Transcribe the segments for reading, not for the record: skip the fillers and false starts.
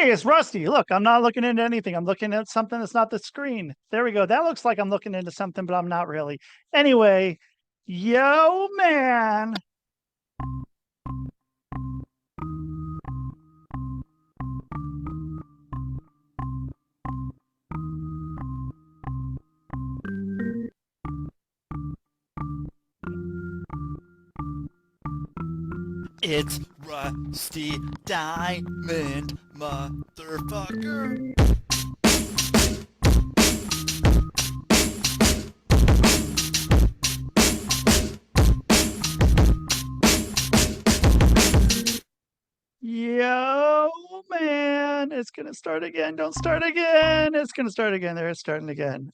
Hey, it's Rusty. Look, I'm not looking into anything. I'm looking at something that's not the screen. There we go. That looks like I'm looking into something, but I'm not really. Anyway, yo, man. It's Rusty Diamond, motherfucker. Yo, man. It's gonna start again. Don't start again. It's gonna start again. There, it's starting again.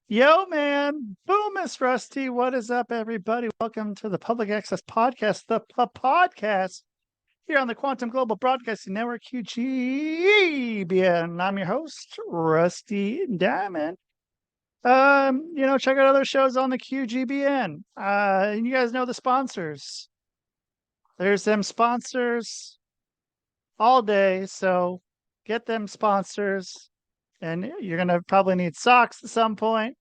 Yo, man. Boom, Miss Rusty. What is up, everybody? Welcome to the Public Access Podcast, the podcast here on the Quantum Global Broadcasting Network, QGBN. I'm your host, Rusty Diamond. Check out other shows on the QGBN. And you guys know the sponsors. There's them sponsors all day, so get them sponsors. And you're gonna probably need socks at some point.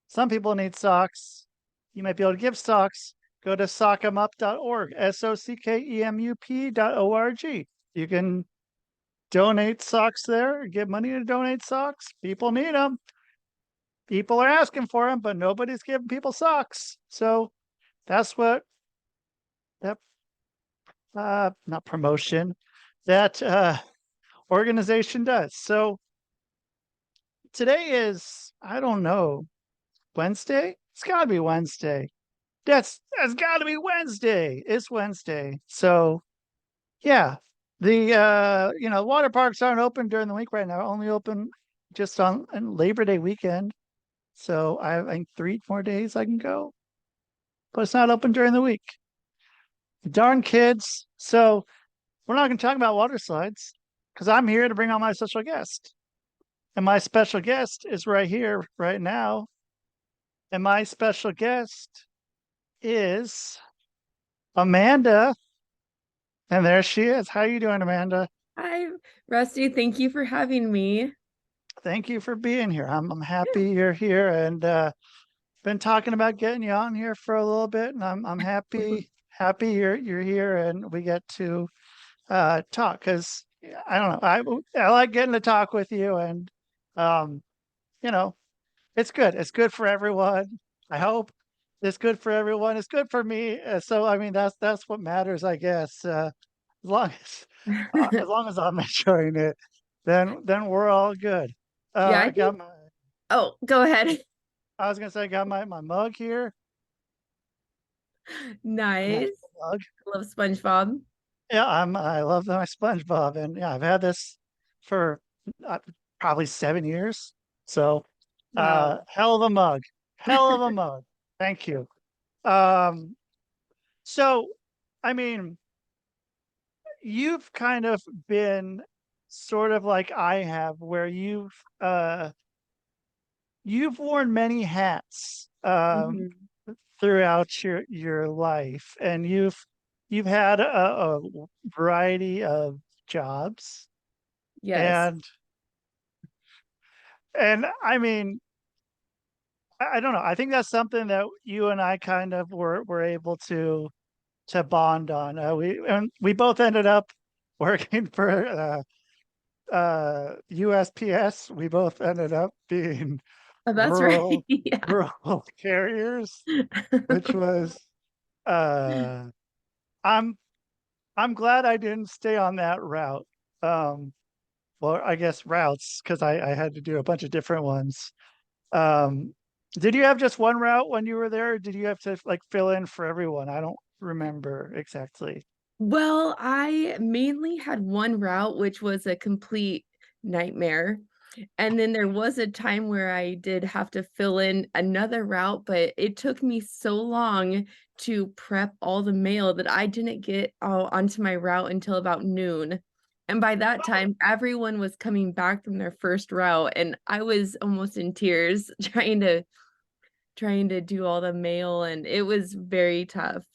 Some people need socks. You might be able to give socks. Go to sockemup.org, SOCKEMUP.org. You can donate socks there, get money to donate socks. People need them. People are asking for them, but nobody's giving people socks. So that's what that, not promotion, that organization does. So today is, I don't know, Wednesday? It's got to be Wednesday. That's got to be Wednesday. It's Wednesday. So yeah, the water parks aren't open during the week right now. Only open just on Labor Day weekend. So I think 3 more days I can go, but it's not open during the week. Darn kids. So we're not going to talk about water slides because I'm here to bring on my special guest, and my special guest is right here, right now. And my special guest is Amanda. And there she is. How you doing, Amanda? Hi, Rusty. Thank you for having me. Thank you for being here. I'm happy you're here, and been talking about getting you on here for a little bit, and I'm happy you're here, and we get to talk because I don't know, I like getting to talk with you, and um you know it's good. It's good for everyone. I hope it's good for everyone. It's good for me. So I mean that's what matters, I guess. As long as I'm enjoying it, then we're all good. Yeah, I I got think. my Oh, go ahead. I was gonna say I got my mug here. Nice Nice. mug. Love SpongeBob. Yeah, I love my SpongeBob, and yeah, I've had this for uh, probably 7 years. So, Wow. hell of a mug, hell of a mug. Thank you. Um, so, I mean, you've kind of been sort of like I have, where you've worn many hats Mhm. throughout your life, and you've had a variety of jobs, Yes. and I mean, I don't know. I think that's something that you and I kind of were able to bond on. We both ended up working for USPS. We both ended up being Oh, that's right. rural Yeah. rural carriers, which was uh I'm I'm glad I didn't stay on that route. Um well, I guess routes, because I had to do a bunch of different ones. Um did you have just one route when you were there, or did you have to like fill in for everyone? I don't remember exactly. Well, I mainly had one route, which was a complete nightmare. And then there was a time where I did have to fill in another route, but it took me so long to prep all the mail that I didn't get onto my route until about noon. And by that time, everyone was coming back from their first route, and I was almost in tears trying to do all the mail, and it was very tough.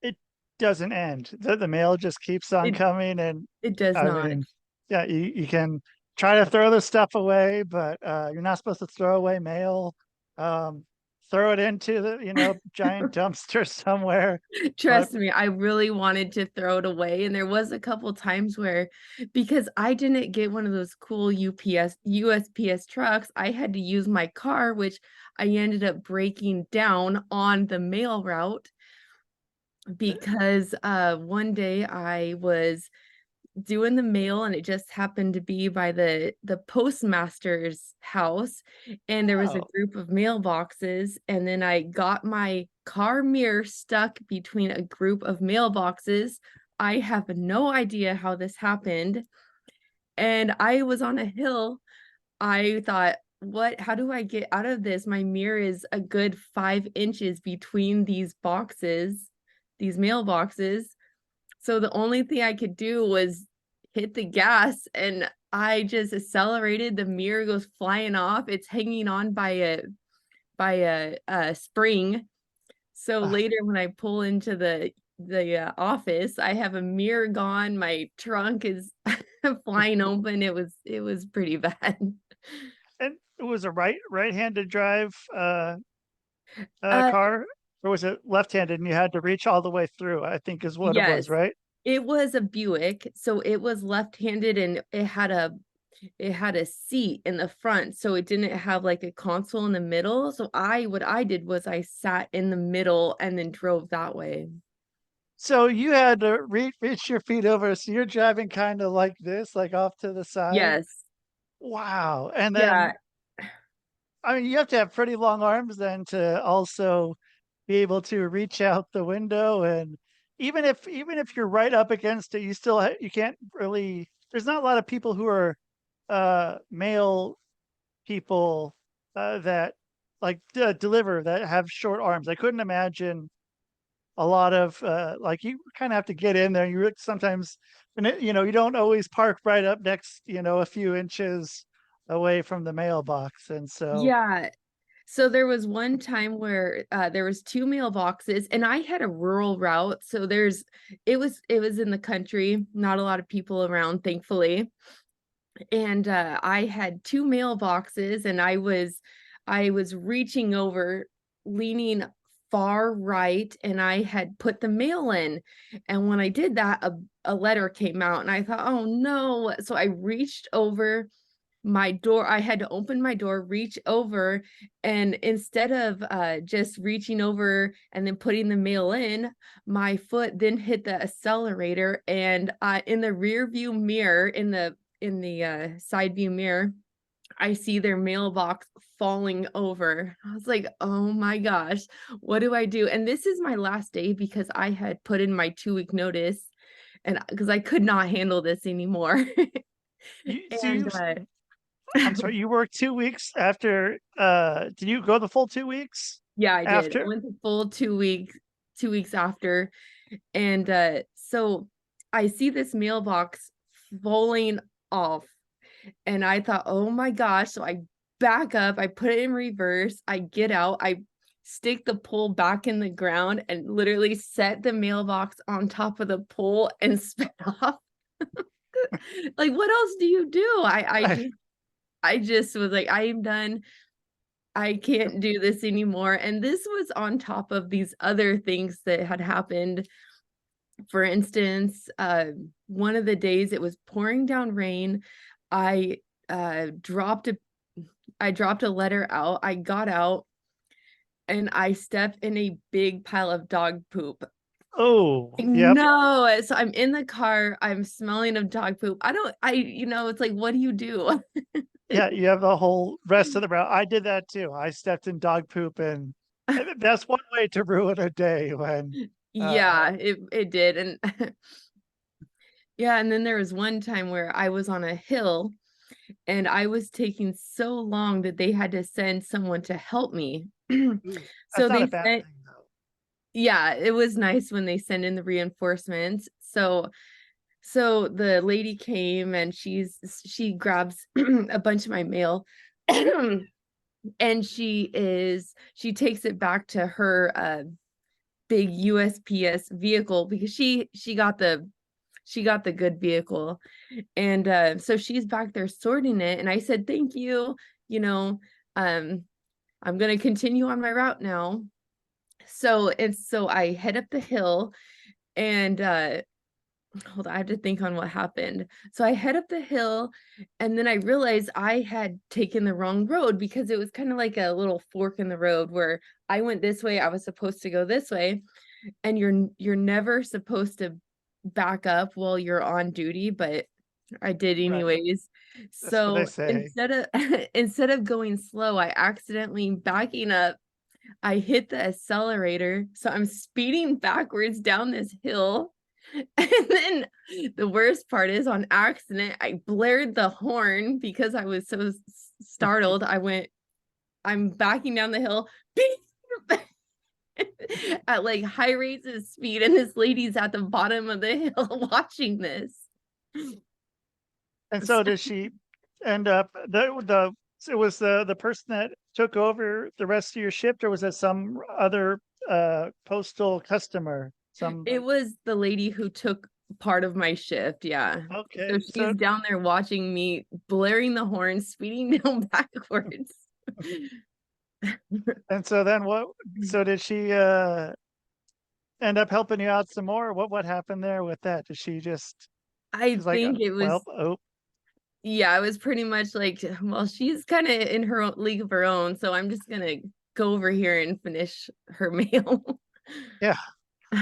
It doesn't end. The mail just keeps on It coming, and it does I not. mean, Yeah, you can try to throw the stuff away, but you're not supposed to throw away mail. Um, throw it into the, giant dumpster somewhere. But Trust me, I really wanted to throw it away, and there was a couple times where, because I didn't get one of those cool USPS trucks, I had to use my car, which I ended up breaking down on the mail route because one day I was doing the mail and it just happened to be by the postmaster's house, and there was a oh, group of mailboxes, and then I got my car mirror stuck between a group of mailboxes. I have no idea how this happened, and I was on a hill. I thought, what, how do I get out of this? My mirror is a good 5 inches between these boxes, these mailboxes. So the only thing I could do was hit the gas, and I just accelerated. The mirror goes flying off. It's hanging on by a spring. So ah, later when I pull into the office, I have a mirror gone. My trunk is flying open. It was pretty bad. and it was a right-handed drive Uh car, or was it left-handed and you had to reach all the way through, I think is what it was, yes. right? It was a Buick, so it was left-handed, and it had a seat in the front, so it didn't have like a console in the middle. So what I did was I sat in the middle and then drove that way. So you had to reach your feet over, so you're driving kind of like this, like off to the side. Yes. Wow. And then, Yeah. I mean, you have to have pretty long arms then to also be able to reach out the window. And even if you're right up against it, you can't really, there's not a lot of people who are male people that like deliver that have short arms. I couldn't imagine a lot of like you kind of have to get in there. You sometimes, and you don't always park right up next, a few inches away from the mailbox, and so Yeah. So there was one time where there was two mailboxes, and I had a rural route. So it was in the country, not a lot of people around, thankfully. And I had two mailboxes, and I was reaching over, leaning far right, and I had put the mail in. And when I did that, a letter came out, and I thought, oh no. So I reached over my door. I had to open my door, reach over, and instead of just reaching over and then putting the mail in, my foot then hit the accelerator, and in the rear view mirror, in the side view mirror, I see their mailbox falling over. I was like, oh my gosh, what do I do? And this is my last day because I had put in my 2-week notice, and because I could not handle this anymore. you so And I'm sorry, you worked 2 weeks after. Did you go the full 2 weeks yeah, I did. I after? went the full 2 weeks after. And so I see this mailbox falling off, and I thought, oh my gosh. So I back up, I put it in reverse, I get out, I stick the pole back in the ground and literally set the mailbox on top of the pole and sped off. Like, what else do you do? I just was like, I am done. I can't do this anymore. And this was on top of these other things that had happened. For instance, one of the days it was pouring down rain. I dropped a letter out. I got out, and I stepped in a big pile of dog poop. Oh, yep. No, so I'm in the car. I'm smelling of dog poop. It's like, what do you do? Yeah, you have the whole rest of the route. I did that too. I stepped in dog poop, and that's one way to ruin a day when Yeah, it did. And yeah, and then there was one time where I was on a hill, and I was taking so long that they had to send someone to help me. ooh, that's So not a they bad sent thing though. Yeah, it was nice when they send in the reinforcements. So the lady came, and she grabs a bunch of my mail, and she takes it back to her big USPS vehicle, because she got the good vehicle. And so she's back there sorting it, and I said, "Thank you, you know, um, I'm gonna continue on my route now." So I head up the hill, and hold on, I have to think on what happened. So I head up the hill, and then I realized I had taken the wrong road because it was kind of like a little fork in the road where I went this way, I was supposed to go this way, and you're never supposed to back up while you're on duty, but I did Right. anyways. That's what they So say. instead of instead of going slow, I accidentally backing up, I hit the accelerator. So I'm speeding backwards down this hill. And then the worst part is on accident, I blared the horn because I was so startled. I'm backing down the hill beep, at like high rates of speed. And this lady's at the bottom of the hill watching this. And so did she end up it was the person that took over the rest of your shift, or was it some other postal customer? Some It was the lady who took part of my shift, yeah. So okay. she's down there watching me blaring the horn, speeding down backwards. And so then so did she end up helping you out some more? What happened there with that? Did she just I she's like, think it well, was, oh, yeah, it was pretty much like, well, she's kind of in her league of her own, so I'm just gonna go over here and finish her mail. yeah,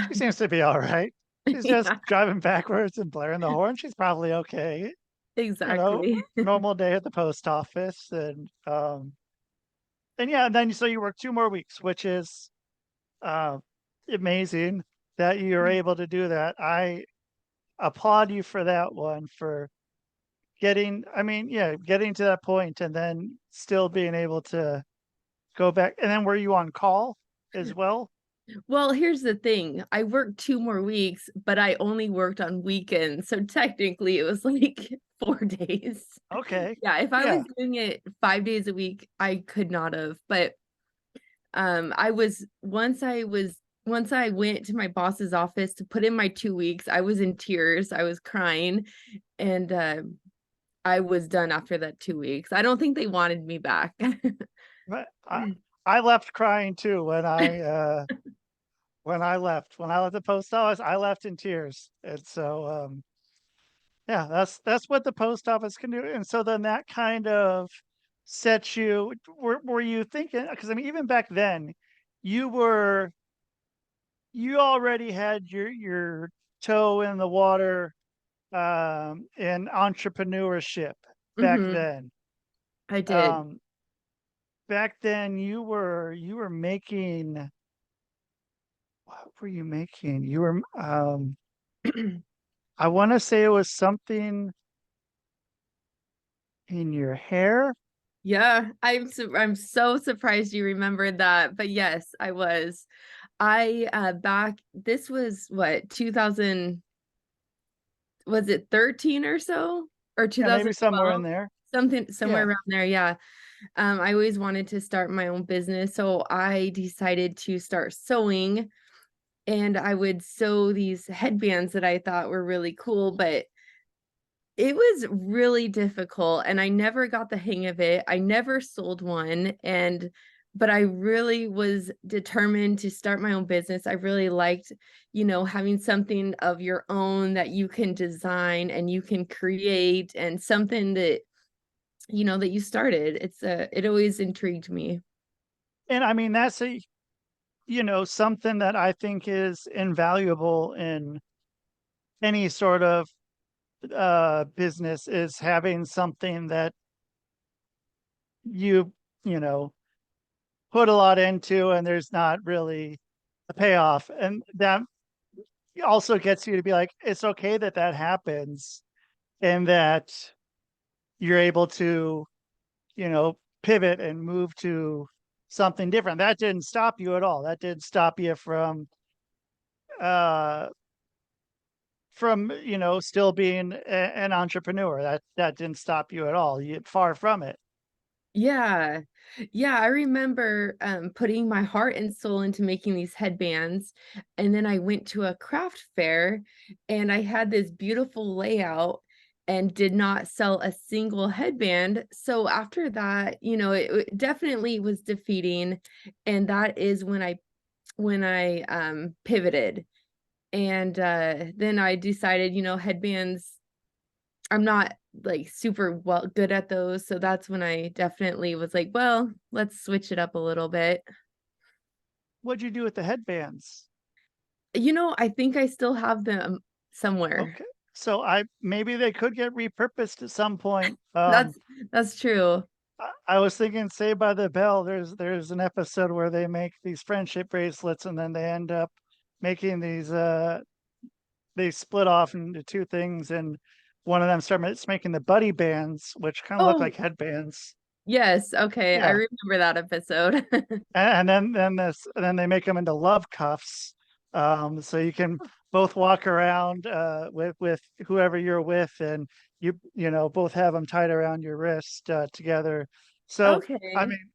she seems to be all right. She's just Yeah, driving backwards and blaring the horn. She's probably okay. You know, exactly. normal day at the post office. And yeah, and then so you work 2 more weeks, which is uh amazing that you're able to do that. I applaud you for that one, for getting, I mean, yeah, getting to that point and then still being able to go back. And then were you on call as well? Well, here's the thing. I worked 2 more weeks, but I only worked on weekends. So technically it was like 4 days. Okay. Yeah, if I was Yeah. doing it 5 days a week, I could not have. But I was once I went to my boss's office to put in my 2 weeks, I was in tears. I was crying, and I was done after that 2 weeks. I don't think they wanted me back. But I left crying too when I left the post office. I left in tears. And so yeah, that's what the post office can do. And so then that kind of sets you, were you thinking, because I mean, even back then, you were you already had your toe in the water in entrepreneurship back Mhm, then. I did. Um back then you were making, what were you making? You were I want to say it was something in your hair. Yeah, I'm so surprised you remembered that. But yes, I was. I back this was what, 2000, was it 13 or so, or Yeah, maybe somewhere 2012, in there. something somewhere Yeah. around there, yeah. I always wanted to start my own business, so I decided to start sewing, and I would sew these headbands that I thought were really cool, but it was really difficult, and I never got the hang of it. I never sold one, and but I really was determined to start my own business. I really liked, having something of your own that you can design and you can create, and something that, that you started. It always intrigued me. And I mean, that's something that I think is invaluable in any sort of business, is having something that you you know put a lot into and there's not really a payoff. And that also gets you to be like, it's okay that that happens, and that you're able to pivot and move to something different. That didn't stop you at all. That didn't stop you uh from still being an entrepreneur. That didn't stop you at all. You, far from it. Yeah. Yeah, I remember putting my heart and soul into making these headbands. And then I went to a craft fair and I had this beautiful layout and did not sell a single headband. So after that, it definitely was defeating. And that is when I pivoted. And then I decided, headbands, I'm not like super well good at those. So that's when I definitely was like, well, let's switch it up a little bit. What'd you do with the headbands? I think I still have them somewhere. Okay. So maybe they could get repurposed at some point. That's that's true. I was thinking Saved by the Bell, there's an episode where they make these friendship bracelets and then they end up making these they split off into two things and one of them starts making the buddy bands, which kind of look Oh, like headbands. yes. Okay. I Yeah. remember that episode. And then they make them into love cuffs. So you can both walk around with whoever you're with and both have them tied around your wrist together. So I Okay. mean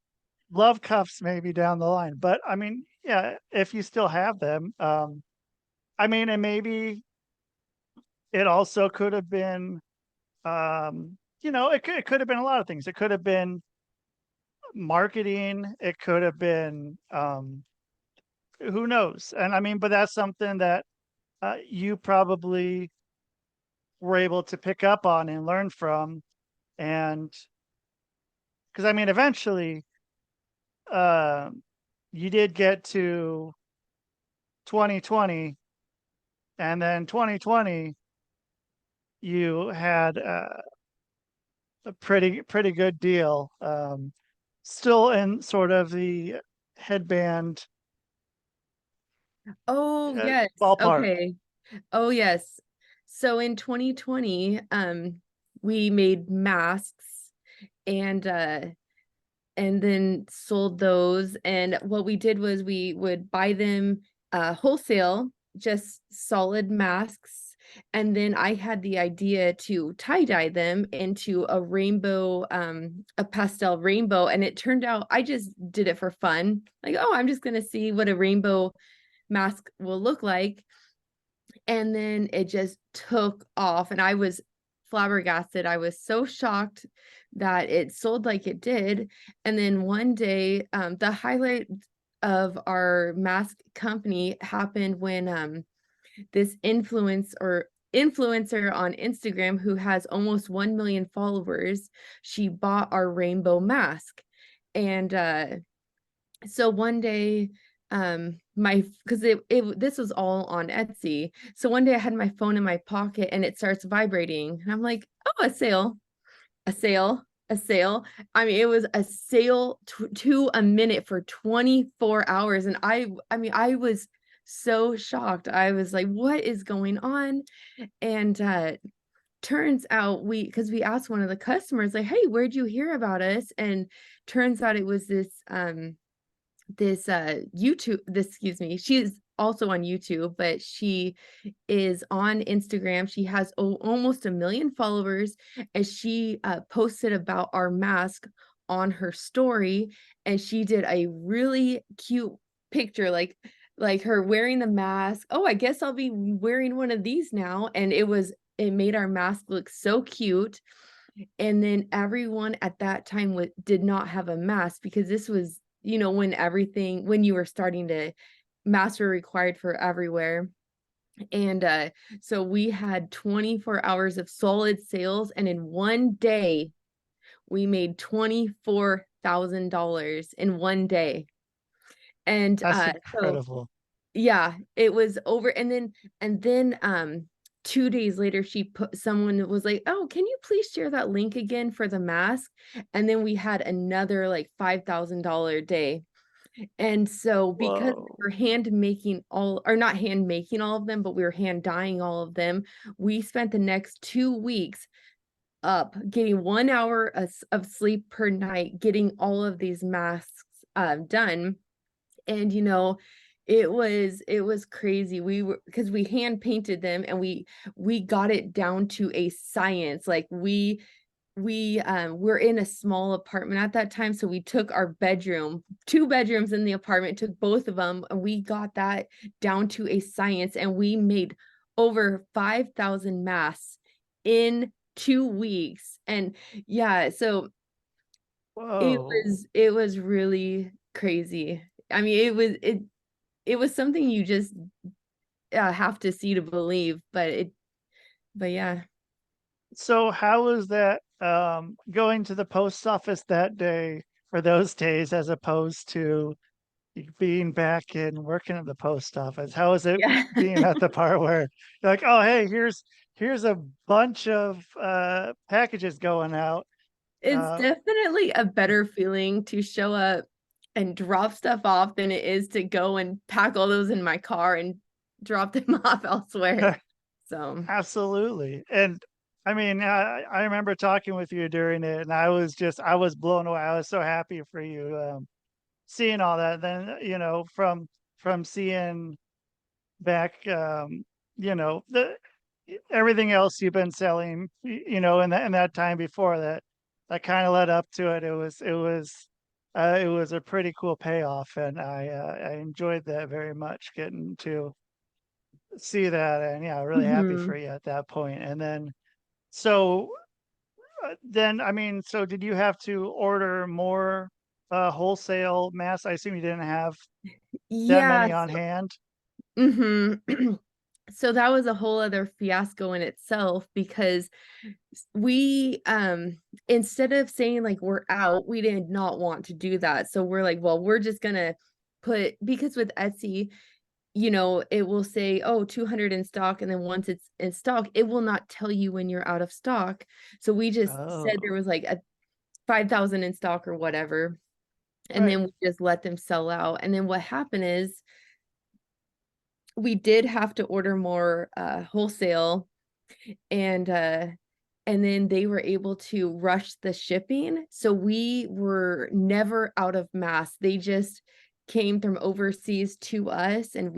love cuffs maybe down the line, but I mean, yeah, if you still have them, I mean, and maybe it also could have been, it could have been a lot of things. It could have been marketing. It could have been, who knows? And I mean, but that's something that you probably were able to pick up on and learn from. And because I mean, eventually, uh, you did get to 2020, and then 2020, you had a pretty good deal. Still in sort of the headband Oh, yes. ballpark. Okay. Oh, yes. So in 2020, we made masks and then sold those. And what we did was we would buy them wholesale, just solid masks. And then I had the idea to tie dye them into a rainbow, a pastel rainbow. And it turned out I just did it for fun. Like, oh, I'm just going to see what a rainbow mask will look like. And then it just took off. And I was flabbergasted. I was so shocked that it sold like it did. And then one day, the highlight of our mask company happened when this influencer on Instagram who has almost 1 million followers, she bought our rainbow mask. And so one day, my because it this was all on Etsy. So one day I had my phone in my pocket and it starts vibrating. And I'm like, oh, a sale, a sale, a sale. I mean, it was a sale to a minute for 24 hours. And I mean, I was so shocked. I was like, what is going on? And turns out because we asked one of the customers, like, hey, where'd you hear about us? And turns out it was this YouTube this excuse me, she's also on YouTube, but she is on Instagram. She has almost 1 million followers, and she posted about our mask on her story, and she did a really cute picture, like her wearing the mask. Oh, I guess I'll be wearing one of these now. And it made our mask look so cute. And then everyone at that time did not have a mask because this was, when you were starting to masks were required for everywhere. And so we had 24 hours of solid sales, and in one day we made $24,000 in one day. And That's so incredible. yeah, it was over. And then 2 days later, someone was like, oh, can you please share that link again for the mask? And then we had another like $5,000 day. And so because we Whoa. were hand making all, or not hand making all of them, but we were hand dyeing all of them, we spent the next 2 weeks up getting 1 hour of sleep per night, getting all of these masks done. And it was crazy. We were because we hand painted them, and we got it down to a science. Like we were in a small apartment at that time, so we took our bedroom, 2 bedrooms in the apartment, took both of them, and we got that down to a science, and we made over 5,000 masks in 2 weeks. And yeah, so Whoa. it was really crazy. I mean, it was something you just have to see to believe, but yeah. So how was that going to the post office that day for those days as opposed to being back and working at the post office? How is it Yeah. being at the part where you're like, oh hey, here's a bunch of packages going out. It's Uh definitely a better feeling to show up and drop stuff off than it is to go and pack all those in my car and drop them off elsewhere. So, absolutely. And I mean, I remember talking with you during it and I was blown away. I was so happy for you seeing all that. Then, from seeing back, the everything else you've been selling, in that time before that, that kind of led up to it. It was a pretty cool payoff, and I enjoyed that very much, getting to see that, and yeah, really happy for mhm. you at that point. And then, so then, I mean, so did you have to order more wholesale mass? I assume you didn't have that Yeah. many on hand. Mhm. So that was a whole other fiasco in itself because we instead of saying like we're out, we did not want to do that. So we're like, well, we're just gonna put, because with Etsy, it will say, oh, 200 in stock. And then once it's in stock, it will not tell you when you're out of stock. So we just said there Oh, was like a 5,000 in stock or whatever. And right. then we just let them sell out. And then what happened is we did have to order more wholesale, and then they were able to rush the shipping. So we were never out of masks. They just came from overseas to us, and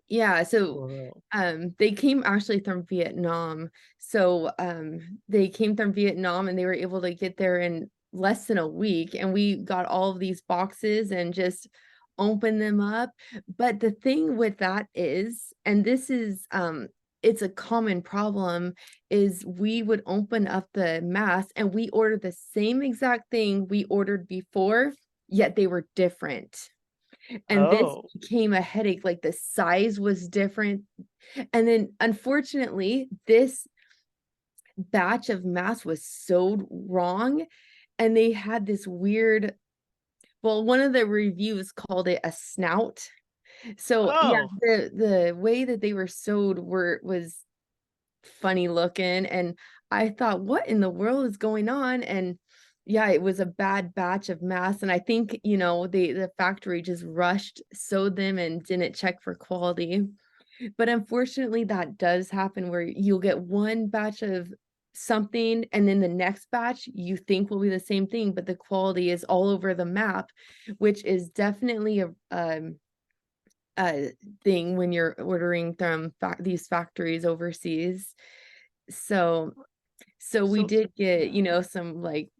yeah, so, Whoa. they came actually from Vietnam. So, they came from Vietnam, and they were able to get there in less than a week, and we got all of these boxes and just opened them up. But the thing with that is, and this is, it's a common problem, is we would open up the mask, and we ordered the same exact thing we ordered before, yet they were different. And this Oh, became a headache, like, the size was different, and then, unfortunately, this batch of masks was sewed wrong, and they had this weird, well, one of the reviews called it a snout. So, yeah, oh, the way that they were sewed was funny looking, and I thought, "What in the world is going on?" And yeah, it was a bad batch of masks, and I think, the factory just rushed, sewed them, and didn't check for quality. But unfortunately, that does happen where you'll get one batch of something, and then the next batch you think will be the same thing, but the quality is all over the map, which is definitely a thing when you're ordering from these factories overseas. So we so did get, yeah. some like,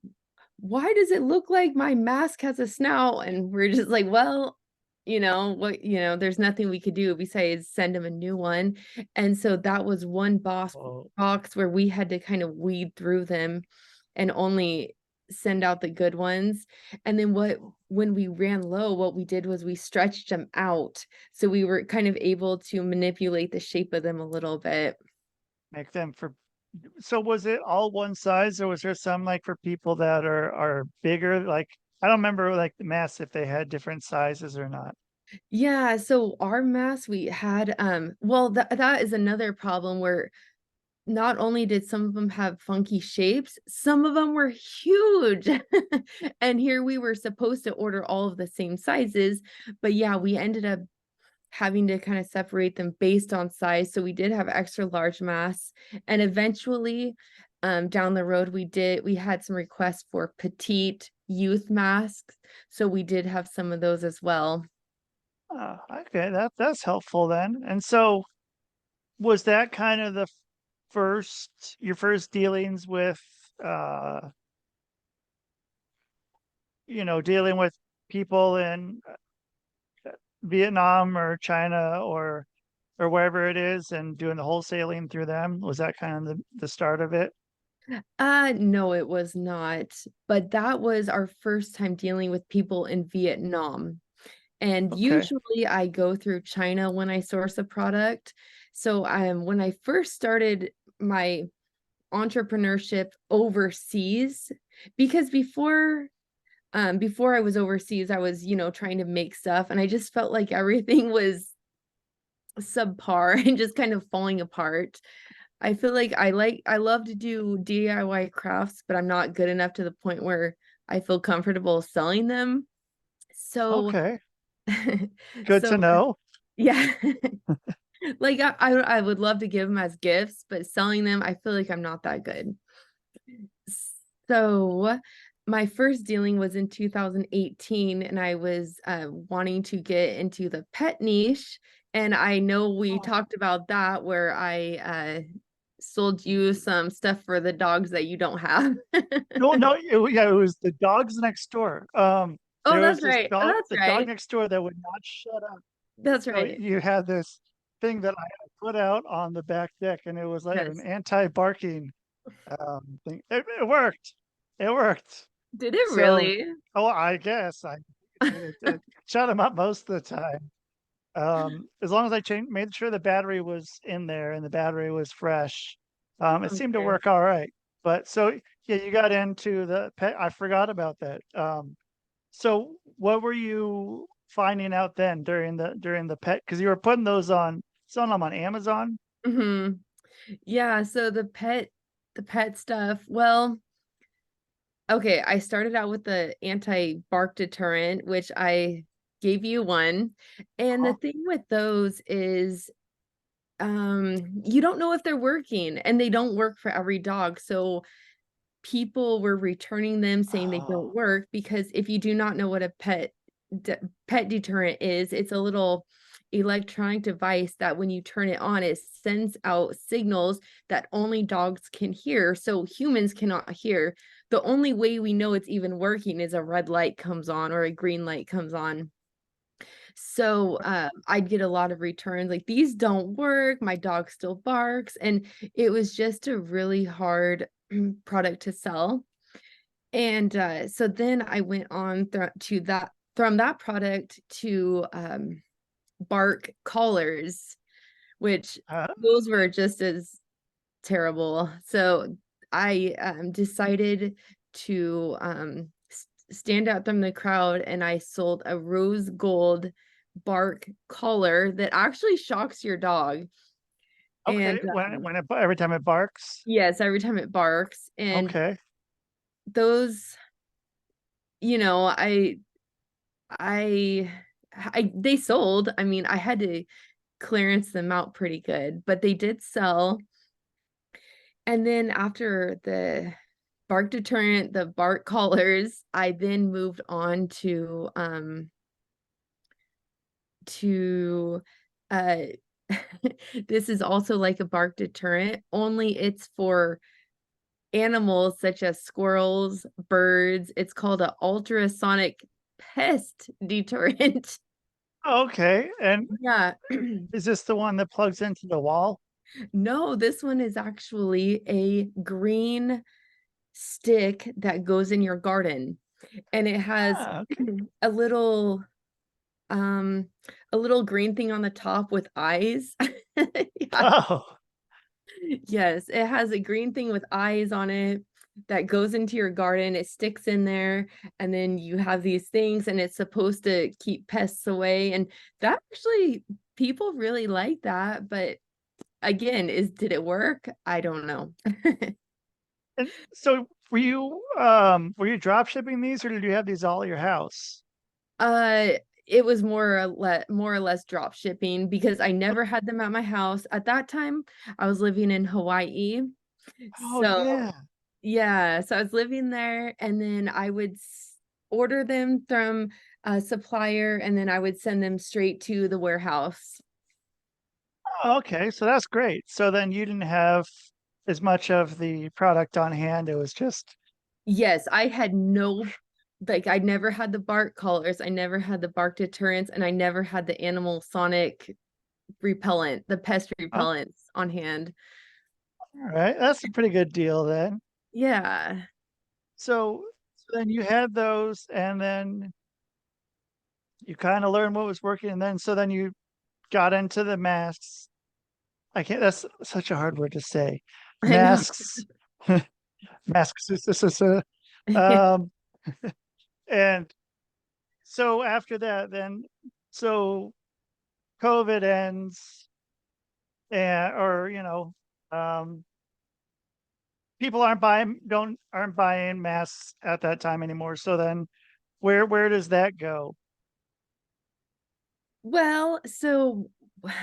"Why does it look like my mask has a snout?" And we're just like, "Well, there's nothing we could do besides send them a new one." And so that was one Oh, box where we had to kind of weed through them and only send out the good ones. And then when we ran low, what we did was we stretched them out. So we were kind of able to manipulate the shape of them a little bit. make them for. So was it all one size, or was there some like for people that are bigger? Like I don't remember like the masks if they had different sizes or not. Yeah, so our mask we had, well, that is another problem where not only did some of them have funky shapes, some of them were huge. And here we were supposed to order all of the same sizes, but yeah, we ended up having to kind of separate them based on size. So we did have extra large masks, and eventually, down the road, we had some requests for petite youth masks, so we did have some of those as well. Okay, that's helpful then. And so was that kind of the first your first dealings with dealing with people in Vietnam or China or wherever it is and doing the wholesaling through them? Was that kind of the start of it? No, it was not. But that was our first time dealing with people in Vietnam. And Okay. usually I go through China when I source a product. So when I first started my entrepreneurship overseas, because before I was overseas, I was, trying to make stuff and I just felt like everything was subpar and just kind of falling apart. I feel like I love to do DIY crafts, but I'm not good enough to the point where I feel comfortable selling them. So Okay. Good so to know. yeah. Like I would love to give them as gifts, but selling them, I feel like I'm not that good. So my first dealing was in 2018 and I was wanting to get into the pet niche. And I know we Oh, talked about that where I sold you some stuff for the dogs that you don't have. no, no, yeah, it was the dogs next door. Oh, There was that's this right. Oh, dog, that's the dog right. next door that would not shut up. That's So right. you had this thing that I had put out on the back deck, and it was like an Yes. anti-barking thing. It worked. It worked. Did it So, really? oh, I guess it shut him up most of the time. As long as I made sure the battery was in there and the battery was fresh, it seemed to Okay. work all right. But so yeah, you got into the pet. I forgot about that. So what were you finding out then during the pet? Because you were putting those on selling them on Amazon. Hmm. Yeah, so the pet stuff. Well, okay, I started out with the anti-bark deterrent, which I gave you one. And the Uh-huh. thing with those is you don't know if they're working and they don't work for every dog. So people were returning them saying they don't Oh, work because if you do not know what a pet deterrent is, it's a little electronic device that when you turn it on, it sends out signals that only dogs can hear, so humans cannot hear. The only way we know it's even working is a red light comes on or a green light comes on. So I'd get a lot of returns like these don't work, my dog still barks, and it was just a really hard product to sell. And so then I went on to that from that product to bark collars, which uh, those were just as terrible. So I decided to stand out from the crowd and I sold a rose gold bark collar that actually shocks your dog. okay. And Every time it barks. yes, every time it barks. And Okay. those, you know, I they sold. I mean, I had to clearance them out pretty good, but they did sell. And then after the bark deterrent, the bark collars, I then moved on to uh this is also like a bark deterrent, only it's for animals such as squirrels, birds. It's called an ultrasonic pest deterrent. Okay. And Yeah. is this the one that plugs into the wall? No, this one is actually a green stick that goes in your garden, and it has Ah, okay. a little um a little green thing on the top with eyes. Yeah. Oh, Yes, it has a green thing with eyes on it that goes into your garden. It sticks in there, and then you have these things, and it's supposed to keep pests away. And that actually, people really like that. But again, did it work? I don't know. and so were you drop shipping these or did you have these all at your house? Uh, it was more or less drop shipping because I Oh, never had them at my house. At that time, I was living in Hawaii. oh, So yeah. yeah, so I was living there and then I would order them from a supplier and then I would send them straight to the warehouse. Oh, okay, so that's great. So then you didn't have as much of the product on hand. It was just Yes, I had no, like, I never had the bark collars, I never had the bark deterrents, and I never had the animal sonic repellent, the pest oh, repellents on hand. all right. That's a pretty good deal then. Yeah. So then you had those, and then you kind of learned what was working, and then you got into the masks. I can't. That's such a hard word to say. I know. Masks, masks. Um, and so after that, then so COVID ends, and or um, people aren't buying masks at that time anymore. So then, where does that go? Well, so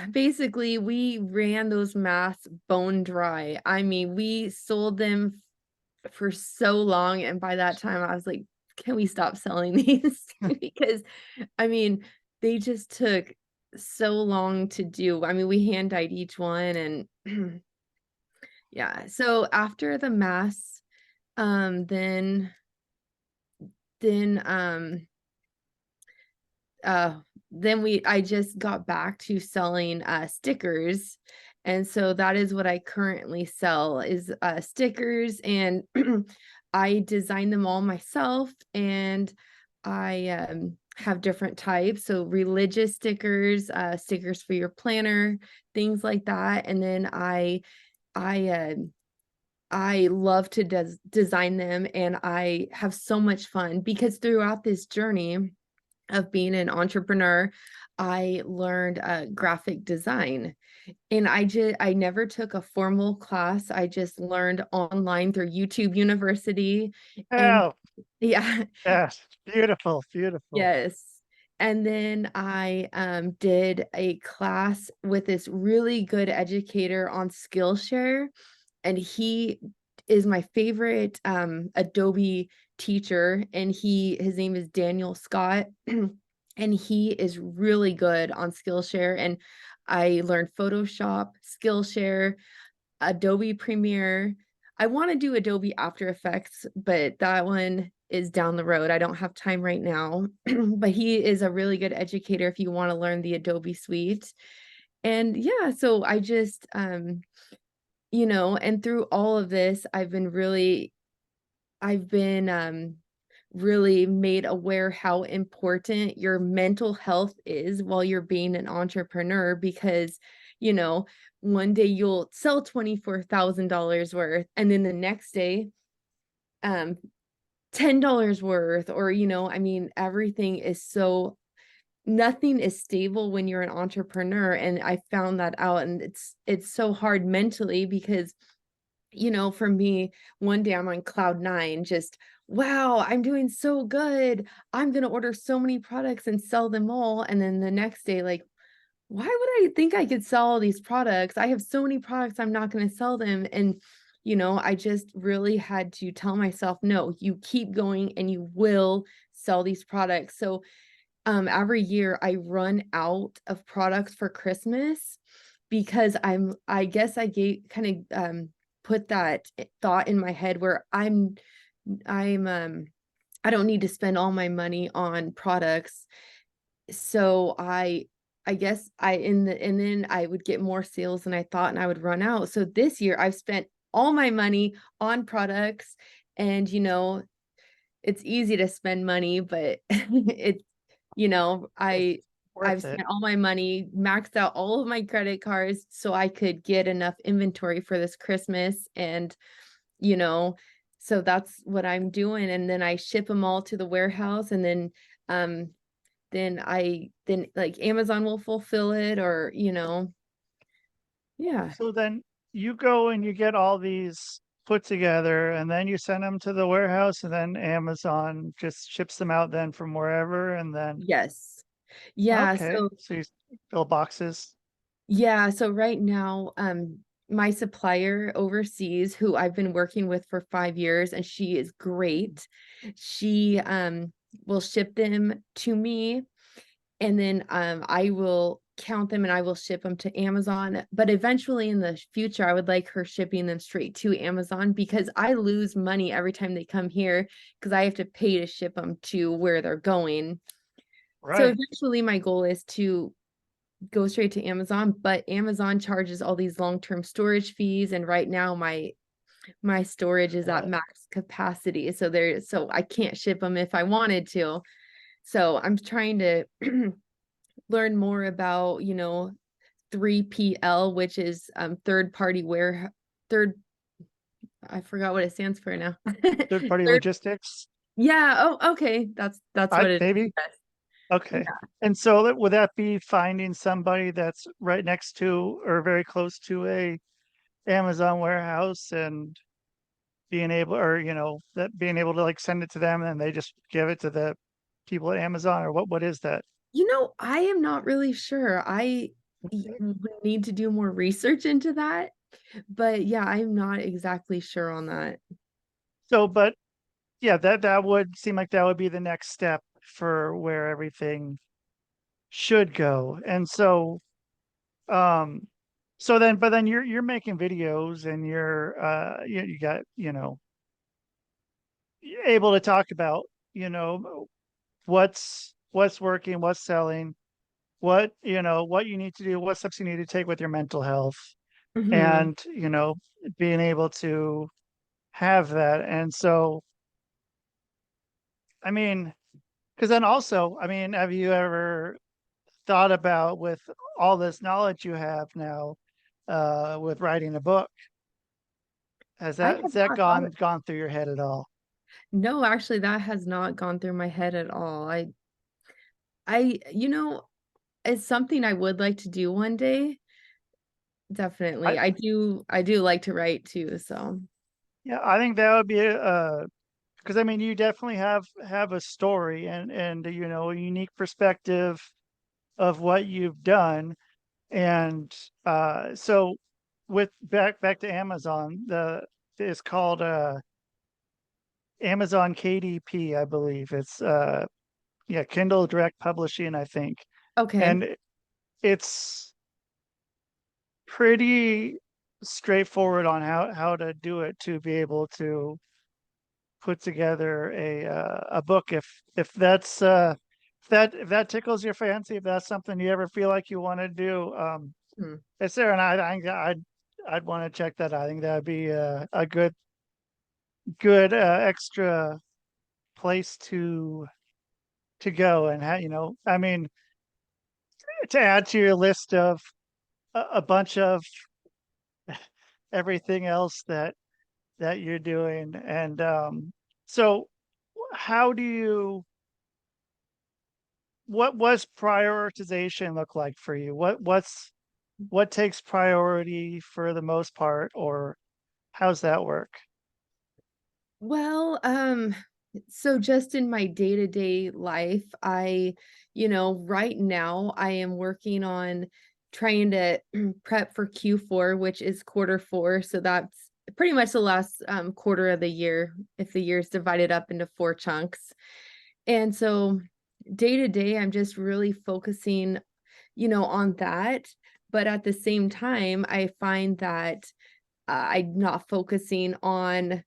basically we ran those masks bone dry. I mean, we sold them for so long, and by that time I was like, can we stop selling these? Because I mean, they just took so long to do. I mean, we hand dyed each one, and yeah. So after the mass, um, then then uh I just got back to selling stickers, and so that is what I currently sell is stickers, and I design them all myself, and I have different types, so religious stickers, stickers for your planner, things like that, and then I I love to design them, and I have so much fun because throughout this journey of being an entrepreneur, I learned graphic design. And I never took a formal class. I just learned online through YouTube University. And Oh, yeah, yes, beautiful, beautiful. yes. And then I did a class with this really good educator on Skillshare, and he is my favorite Adobe teacher, and his name is Daniel Scott. And he is really good on Skillshare, and I learned Photoshop, Skillshare, Adobe Premiere. I want to do Adobe After Effects, but that one is down the road. I don't have time right now. But he is a really good educator if you want to learn the Adobe suite. And yeah, so I just and through all of this, I've been really made aware how important your mental health is while you're being an entrepreneur, because you know one day you'll sell $24,000 worth, and then the next day um $10 worth, or I mean, everything is so nothing is stable when you're an entrepreneur, and I found that out, and it's so hard mentally because for me, one day I'm on cloud nine, just, wow, I'm doing so good. I'm going to order so many products and sell them all. And then the next day, like, why would I think I could sell all these products? I have so many products, I'm not going to sell them. And, I just really had to tell myself, no, you keep going and you will sell these products. So, every year I run out of products for Christmas because I guess I gave kind of put that thought in my head where I'm I don't need to spend all my money on products. So I guess and then I would get more sales than I thought, and I would run out. So this year I've spent all my money on products, and it's easy to spend money, but it's It's I've worth it. spent all my money, maxed out all of my credit cards so I could get enough inventory for this Christmas, and you know, so that's what I'm doing, and then I ship them all to the warehouse, and um then like Amazon will fulfill it, or yeah. So then you go and you get all these put together, and then you send them to the warehouse, and then Amazon just ships them out then from wherever, and then Yes. Yeah, okay, so so you fill boxes. yeah, so right now, my supplier overseas, who I've been working with for 5 years, and she is great. She will ship them to me, and then I will count them and I will ship them to Amazon. But eventually in the future, I would like her shipping them straight to Amazon because I lose money every time they come here because I have to pay to ship them to where they're going. So Right. eventually my goal is to go straight to Amazon, but Amazon charges all these long-term storage fees. And right now my storage is at Yeah. max capacity. So I can't ship them if I wanted to. So I'm trying to learn more about, 3PL, which is third party ware third I forgot what it stands for now. Third party Third, logistics. yeah, oh, okay. That's I what it is. maybe. Yes. Okay. Yeah. And so would that be finding somebody that's right next to or very close to a Amazon warehouse and being able, or that being able to like send it to them and then they just give it to the people at Amazon, or what is that? I am not really sure. Okay. Would need to do more research into that. But yeah, I'm not exactly sure on that. So, but yeah, that would seem like that would be the next step for where everything should go. And so, um, so then, but then you're making videos and you got, able to talk about, what's working, what's selling, what you need to do, what steps you need to take with your mental health, Mhm. and being able to have that. And so, I mean, because then also, I mean, have you ever thought about, with all this knowledge you have now, with writing a book, I has have that not thought gone through your head at all? no, actually that has not gone through my head at all. It's something I would like to do one day. I Definitely. I do like to write too, so. Yeah, I think that would be because I mean, you definitely have a story and a unique perspective of what you've done. And so, with back to Amazon, it's called Amazon KDP, I believe. It's yeah, Kindle Direct Publishing, I think. Okay. And it's pretty straightforward on how to do it, to be able to put together a book, if that's if that tickles your fancy, if that's something you ever feel like you want to do. Hmm. It's there, and I think I'd want to check that. I think that'd be a good extra place to go, and I mean, to add to your list of a bunch of everything else that you're doing. And so, how do you what was prioritization look like for you? What takes priority for the most part, or how's that work? Well, so just in my day-to-day life, right now I am working on trying to prep for Q4, which is quarter four. So that's pretty much the last quarter of the year, if the year is divided up into four chunks. And so day to day, I'm just really focusing, on that. But at the same time, I find that I'm not focusing on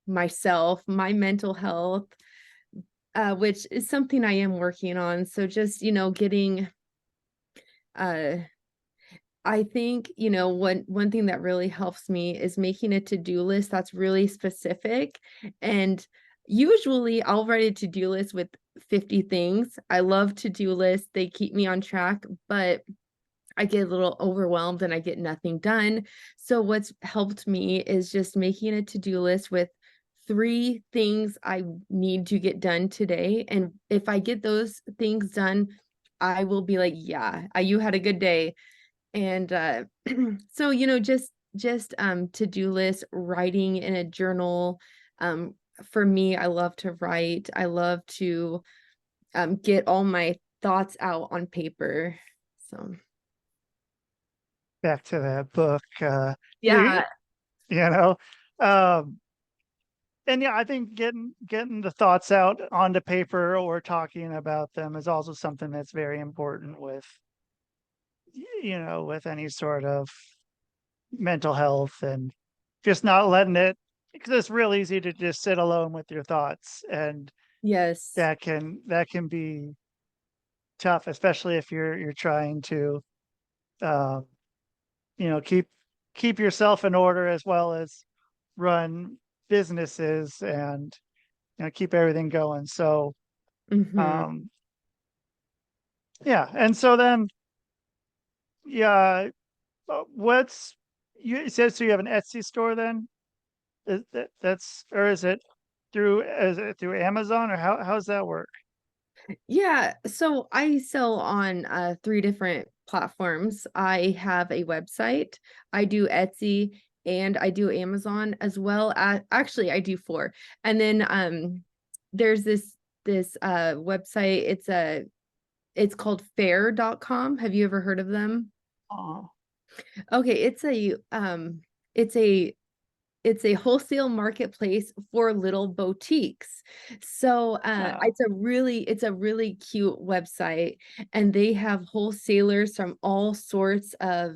myself, my mental health, which is something I am working on. So just, getting uh I think, one thing that really helps me is making a to-do list that's really specific. And usually I'll write a to-do list with 50 things. I love to-do lists. They keep me on track, but I get a little overwhelmed and I get nothing done. So what's helped me is just making a to-do list with 3 things I need to get done today. And if I get those things done, I will be like, yeah, you had a good day. And so, just to-do list, writing in a journal. Um, for me, I love to write. I love to get all my thoughts out on paper. So Back to that book, you yeah. you know, um, and yeah, I think getting the thoughts out onto paper or talking about them is also something that's very important with with any sort of mental health, and just not letting it, because it's real easy to just sit alone with your thoughts, and Yes. that can be tough, especially if you're trying to um, keep yourself in order, as well as run businesses, and keep everything going. So Hmm. um yeah, and so then, yeah, what's you it says, so you have an Etsy store then? That's, or is it through Amazon, or how's that work? Yeah, so I sell on three different platforms. I have a website, I do Etsy, and I do Amazon, as well as, actually I do four. And then there's this website, it's called fair.com. Have you ever heard of them? Oh, Okay, it's a it's a wholesale marketplace for little boutiques. So oh, it's a really cute website, and they have wholesalers from all sorts of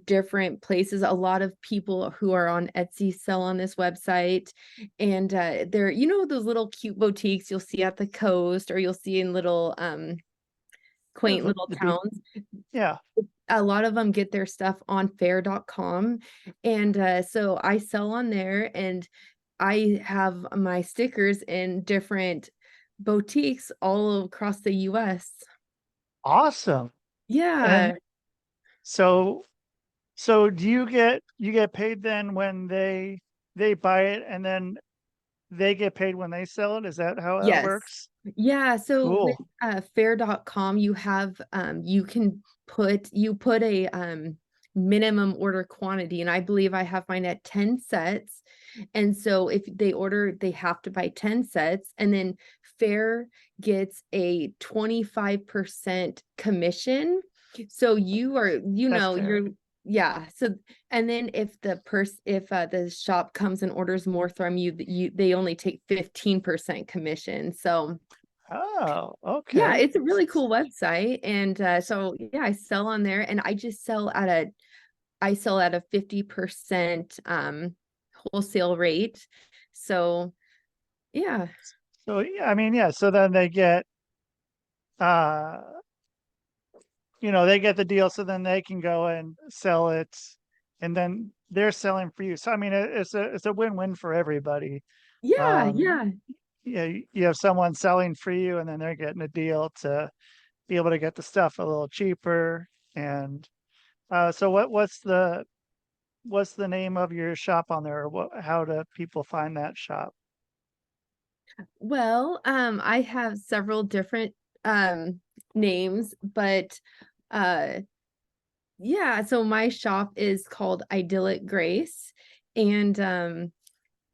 different places. A lot of people who are on Etsy sell on this website, and they're, those little cute boutiques you'll see at the coast, or you'll see in little yeah, quaint little the beach, towns. yeah. A lot of them get their stuff on fair.com, and so I sell on there, and I have my stickers in different boutiques all across the US. Awesome. And Yeah. so do you get paid then when they buy it, and then they get paid when they sell it? Is that how that Yes. works? Yeah, so with Cool. fair.com, you have you can put a minimum order quantity, and I believe I have mine at 10 sets. And so if they order, they have to buy 10 sets, and then Fair gets a 25% commission. So That's fair. you're, yeah. So, and then if the shop comes and orders more from you, they only take 15% commission. So Oh, yeah, okay. it's a really cool website. And so yeah, I sell on there, and I sell at a 50% wholesale rate. So yeah. So yeah, I mean, yeah, so then they get uh they get the deal, so then they can go and sell it, and then they're selling for you. So I mean, it's a win-win for everybody. Yeah, Um yeah. yeah, you have someone selling for you, and then they're getting a deal to be able to get the stuff a little cheaper. And so what's the name of your shop on there? Or how do people find that shop? Well, I have several different names, but uh yeah, so my shop is called Idyllic Grace. And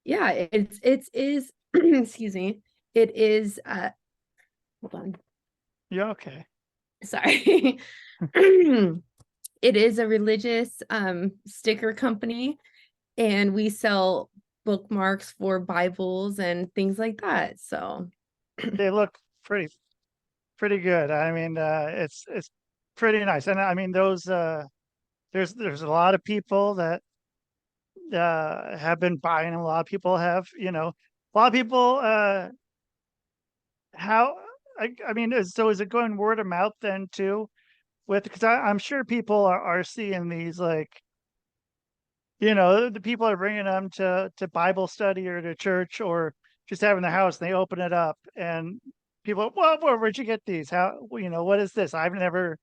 yeah, it is excuse me. It is hold on. Yeah, okay. Sorry. It is a religious sticker company, and we sell bookmarks for Bibles and things like that. So They look pretty good. I mean, it's pretty nice. And I mean, those there's a lot of people that have been buying them. A lot of people have, a lot of people how I mean, is it going word of mouth then too? With, because I'm sure people are seeing these, like, the people are bringing them to Bible study or to church, or just having the house, and they open it up, and people, well, where'd you get these? How, what is this? I've never,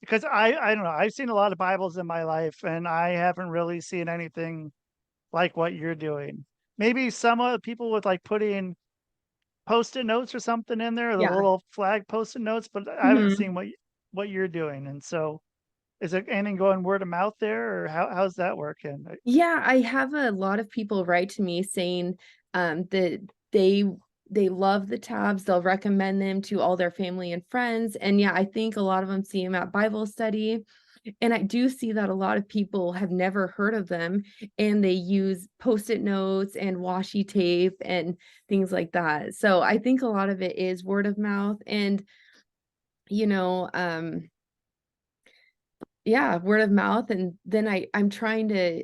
because I don't know. I've seen a lot of Bibles in my life, and I haven't really seen anything like what you're doing. Maybe some of the people with, like, putting post-it notes or something in there, the yeah. little flag post-it notes, but I haven't Mhm. seen what you're doing. And so, is there anything going word of mouth there, or how's that working? Yeah, I have a lot of people write to me saying that they love the tabs. They'll recommend them to all their family and friends. And yeah, I think a lot of them see them at Bible study. And I do see that a lot of people have never heard of them, and they use post-it notes and washi tape and things like that. So I think a lot of it is word of mouth. And you know, um yeah, word of mouth. And then I'm trying to,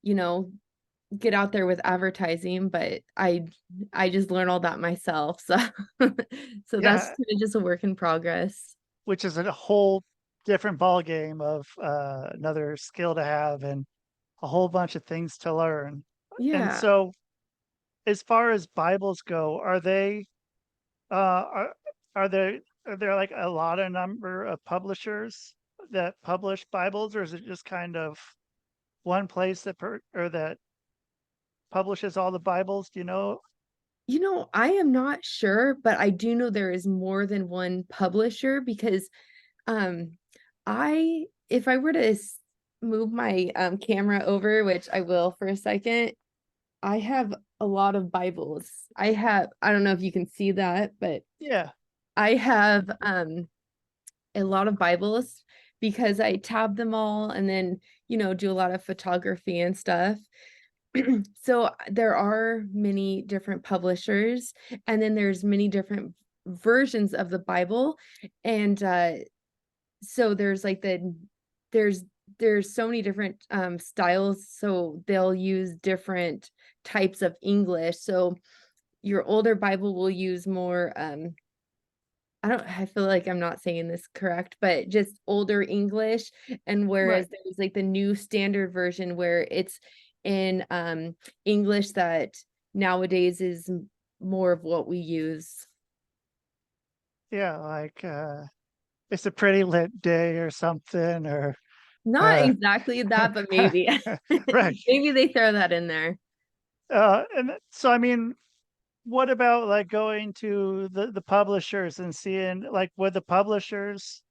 you know, get out there with advertising, but I just learned all that myself. So so that's Yeah, kinda just a work in progress. which is a whole different ball game of another skill to have and a whole bunch of things to learn. And Yeah. so, as far as Bibles go, are they are are there like a lot of number of publishers that publish Bibles, or is it just kind of one place that or that publishes all the Bibles? Do you know? You know, I am not sure, but I do know there is more than one publisher because um I if I were to move my camera over, which I will for a second, I have a lot of Bibles. I don't know if you can see that, but Yeah, I have a lot of Bibles because I tab them all and then, do a lot of photography and stuff. So there are many different publishers, and then there's many different versions of the Bible. And so there's there's so many different styles, so they'll use different types of English. So your older Bible will use more I feel like I'm not saying this correct, but just older English, and right. whereas there's, like, the new standard version where it's in, English that nowadays is more of what we use. Yeah, like it's a pretty lit day or something, or Not uh, exactly that, but maybe. right. Maybe they throw that in there. So I mean, what about like going to the publishers and seeing like would the publishers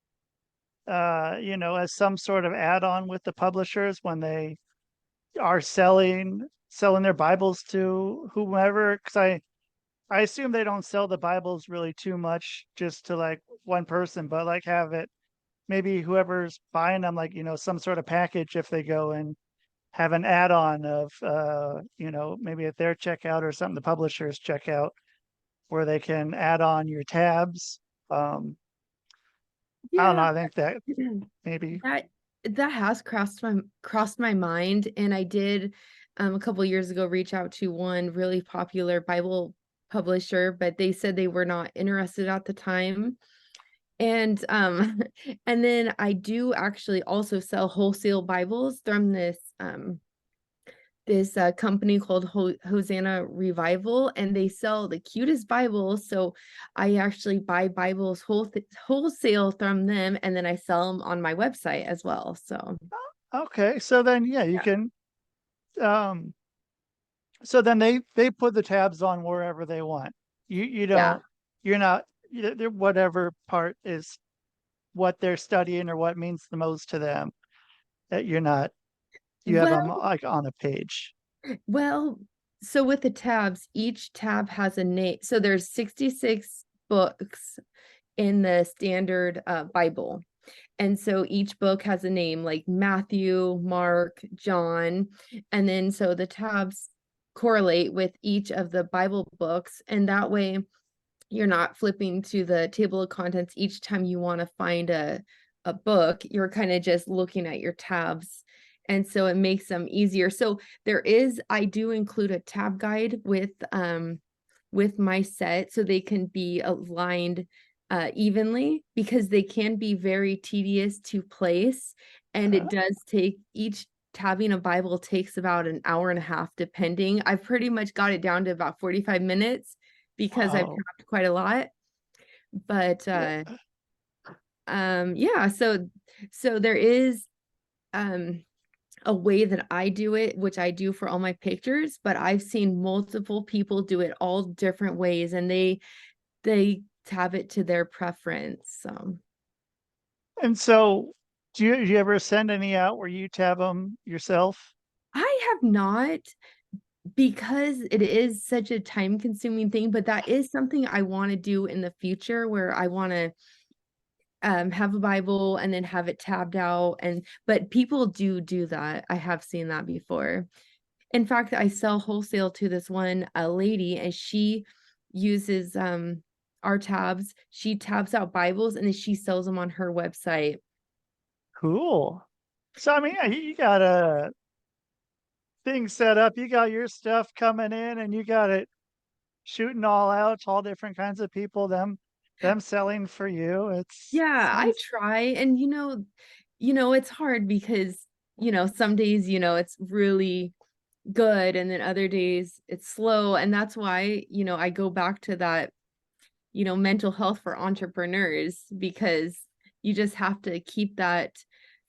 as some sort of add-on with the publishers when they are selling their Bibles to whomever? Because I assume they don't sell the Bibles really too much just to like one person, but like have it maybe whoever's buying them, like, some sort of package if they go and have an add-on of, maybe at their checkout or something, the publisher's checkout, where they can add on your tabs. Um, I don't know. Yeah. I think that maybe That that has crossed my mind, and I did, a couple years ago reach out to one really popular Bible publisher, but they said they were not interested at the time. And, and then I do actually also sell wholesale Bibles from this company called Hosanna Revival, and they sell the cutest Bibles. So I actually buy Bibles wholesale from them, and then I sell them on my website as well. So okay. So then, yeah, you yeah, can. Um, so then they put the tabs on wherever they want. You yeah. don't. You're not. Whatever part is what they're studying or what means the most to them. That you're not. You have them Well, like on a page. well. So with the tabs, each tab has a name. So there's 66 books in the standard Bible. And so each book has a name like Matthew, Mark, John. And then so the tabs correlate with each of the Bible books. And that way you're not flipping to the table of contents each time you want to find a book. You're kind of just looking at your tabs. And so it makes them easier. So I do include a tab guide with my set so they can be aligned evenly, because they can be very tedious to place, and it Uh, does take each tabbing a Bible takes about an hour and a half depending. I've pretty much got it down to about 45 minutes because I've wow. tabbed quite a lot. But Yeah. yeah, so there is um a way that I do it, which I do for all my pictures, but I've seen multiple people do it all different ways, and they tab it to their preference. So And so, do you ever send any out where you tab them yourself? I have not, because it is such a time consuming thing, but that is something I want to do in the future, where I want to have a Bible and then have it tabbed out. And but people do that. I have seen that before. In fact, I sell wholesale to this one lady, and she uses our tabs. She tabs out Bibles and then she sells them on her website. Cool. So I mean, yeah, you got a thing set up. You got your stuff coming in, and you got it shooting all out. All different kinds of people. Them selling for you. It's Yeah, I sounds try, and it's hard because, some days, it's really good, and then other days it's slow, and that's why, I go back to that, mental health for entrepreneurs, because you just have to keep that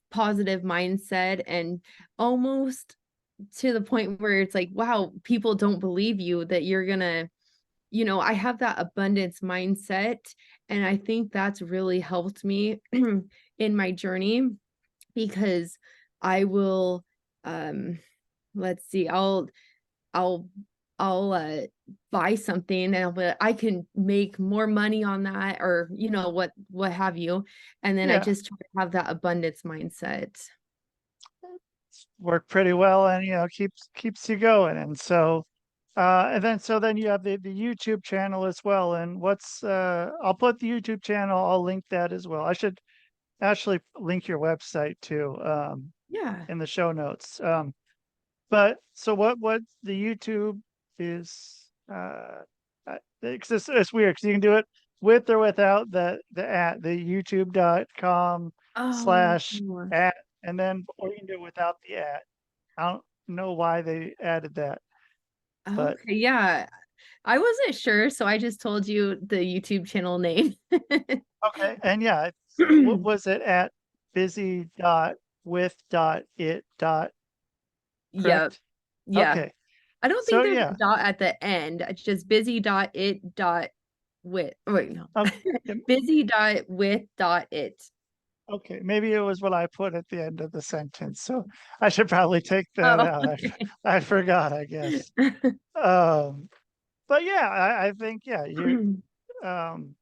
positive mindset, and almost to the point where it's like, wow, people don't believe you that you're gonna, I have that abundance mindset, and I think that's really helped me in my journey, because I will, um let's see, I'll I'll buy something, and I can make more money on that, or what have you, and then I yeah, just try to have that abundance mindset. worked pretty well, and keeps you going. And so, and then you have the YouTube channel as well. And what's I'll put the YouTube channel. I'll link that as well. I should actually link your website too, Yeah. in the show notes. But so what the YouTube is, it's weird because you can do it with or without the at the youtube.com Oh, slash at, and then, or you can do it without the at. I don't know why they added that, but okay. Yeah. I wasn't sure, so I just told you the YouTube channel name. okay. And yeah, what was it, at busy dot with dot it dot, Yep. correct? Yeah. Okay. I don't So think there's yeah. a dot at the end. It's just busy dot it dot with. Oh, wait, no. Okay. Busy dot with dot it. Okay, maybe it was what I put at the end of the sentence, so I should probably take that Oh, out. okay. I forgot, I guess. Um, but yeah, I think, yeah, um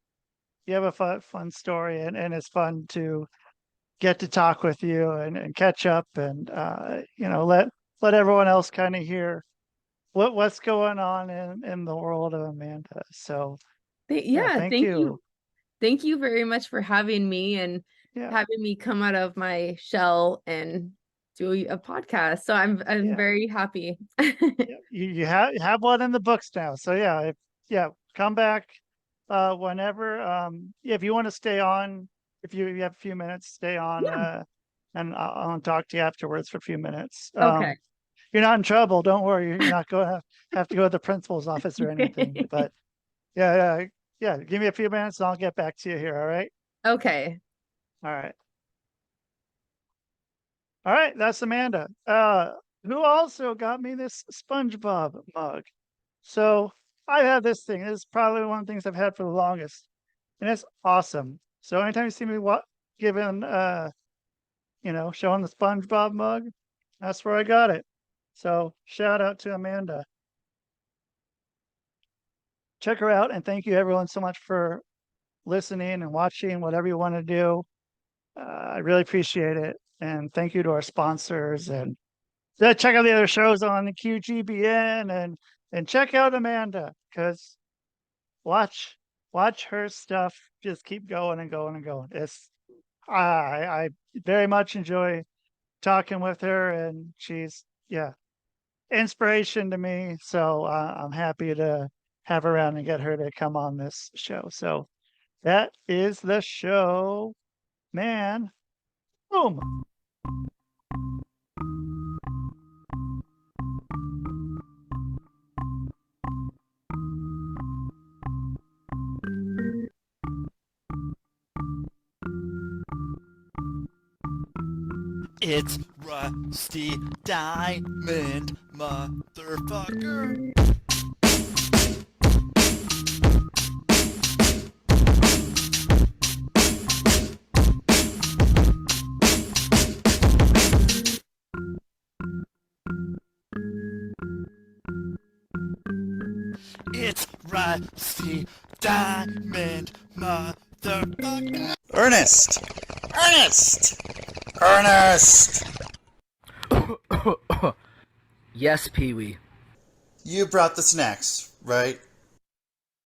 you have a fun story, and it's fun to get to talk with you, and catch up, and let everyone else kind of hear what's going on in the world of Amanda. So yeah, Yeah, thank thank you. you. Thank you very much for having me and Yeah, having me come out of my shell and do a podcast. So I'm yeah. very happy. Yeah, you have one in the books now. So yeah, yeah, come back whenever. If you want to stay on, if you have a few minutes, stay on, Yeah. and I'll talk to you afterwards for a few minutes. Okay. You're not in trouble. Don't worry. You're not going to have to go to the principal's office or anything. But yeah, yeah, yeah. Give me a few minutes and I'll get back to you here. All right. Okay. All right. All right. That's Amanda. Who also got me this SpongeBob mug. So I have this thing. This is probably one of the things I've had for the longest, and it's awesome. So anytime you see me giving, showing the SpongeBob mug, that's where I got it. So shout out to Amanda. Check her out, and thank you everyone so much for listening and watching. Whatever you want to do, I really appreciate it. And thank you to our sponsors, and check out the other shows on the QGBN, and check out Amanda, because watch watch her stuff just keep going and going and going. I very much enjoy talking with her, and she's, yeah, inspiration to me. So I'm happy to have her around and get her to come on this show. So that is the show, man. Boom. It's Rusty Diamond, motherfucker. It's Rusty Diamond, motherfucker. Ernest! Ernest! Ernest! Yes, Pee-wee. You brought the snacks, right?